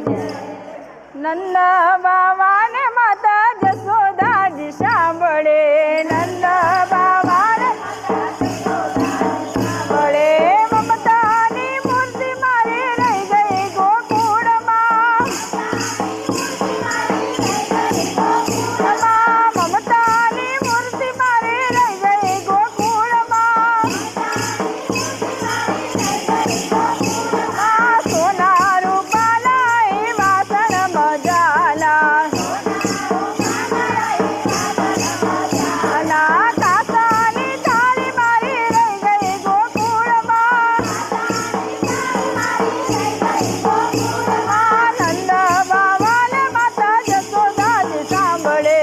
નંદ બાવાને માતા જશોદાજી સાંભળે, નંદ બાવાને સાંભળે, મમતાની મૂર્તિ મારી રહી ગઈ ગોકુળમાં, મમતાની મૂર્તિ મારી રહી ગઈ ગોકુળમાં, સોના રૂપાના એ વાસણ મજાલા, કાસાની થાળી મારી રહી ગઈ ગોકુળમાં, નંદ બાવાને માતા જશોદાજી સાંભળે,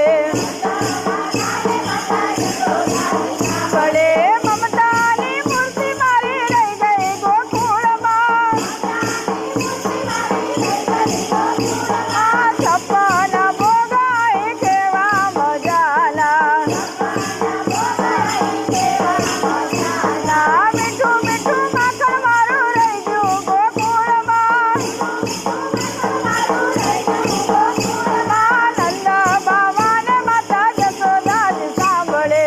સાંભળે, મમતાની મૂર્તિ મારી રહી ગઈ ગોકુળમાં, છપ્પન ભોગા એ કેવા મજાલા, મીઠું મીઠું માખણ મારું રહી ગયું ગોકુળમાં, નંદ બાવાને માતા જશોદાજી સાંભળે,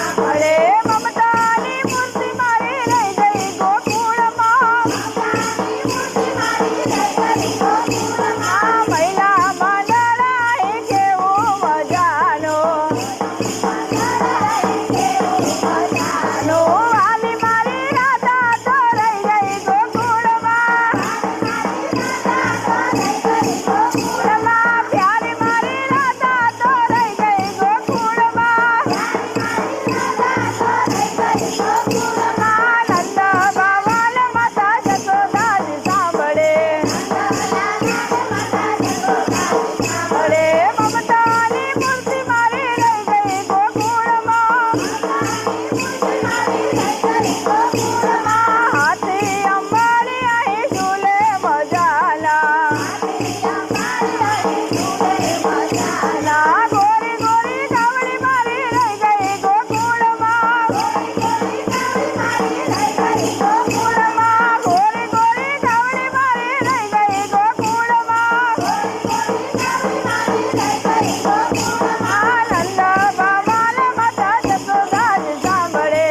સાંભળે, મમતાની મૂર્તિ મારી રહી ગઈ ગોકુળમાં, મહિલા મંડળા એ કેવો મજાનો, વાલી મારી રાધા તો રહી ગઈ ગોકુળમાં, પ્યારી મારી રાધા તો રહી ગઈ ગોકુળમાં, નંદ બાવાને માતા જશોદાજી સાંભળે, સાંભળે, મમતાની મૂર્તિ મારી રહી ગઈ ગોકુળમાં, હાથી અંબાડી અહીં ઝૂલે મજાલા, ગોરી ગોરી ગાવડી મારી રહી ગઈ ગોકુળમાં, ગોરી ગોરી ગાવડી મારી રહી ગઈ ગોકુળમાં, નંદ બાવાને માતા જશોદાજી સાંભળે,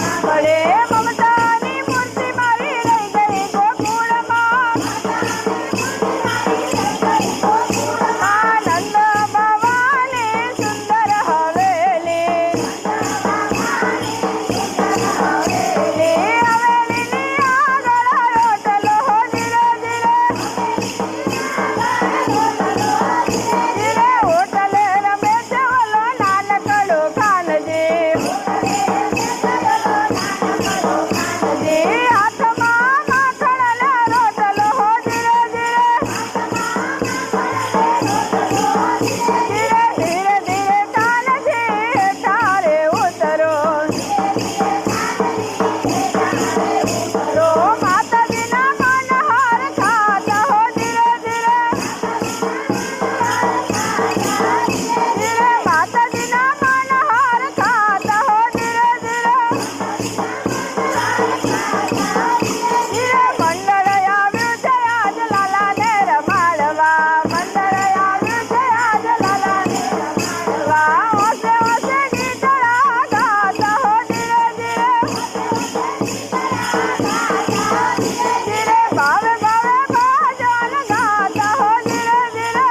સાંભળે, મમતાની મૂર્તિ મારી રહી ગઈ ગોકુળમાં, નંદ બાવાની સુંદર હવેલી, હવેલીની આગળ રોટલો ધીરે ધીરે, ધીરે હોટલે રમે છે ઓલો નાનકડો કાનજી, હાથમાં માખણ ને રોટલો ધીરે ધીરે, ધીરે ધીરે ધીરે કાનજી તારે ઉતરો, માતાજીના મનહાર ખાતા હો ધીરે ધીરે, ધીરે માતાજીના મનહાર ખાતા હો ધીરે ધીરે, ધીરે મંડળ આવ્યું છે આજ લાલાને રમાડવા, મંડળ આવ્યું છે આજ લાલાને રમાડવા, હોશે હોશે ગીતડા ગાતા હો ધીરે ધીરે, ધીરે ભાવે ભાવે ભજન ગાતા હો ધીરે ધીરે,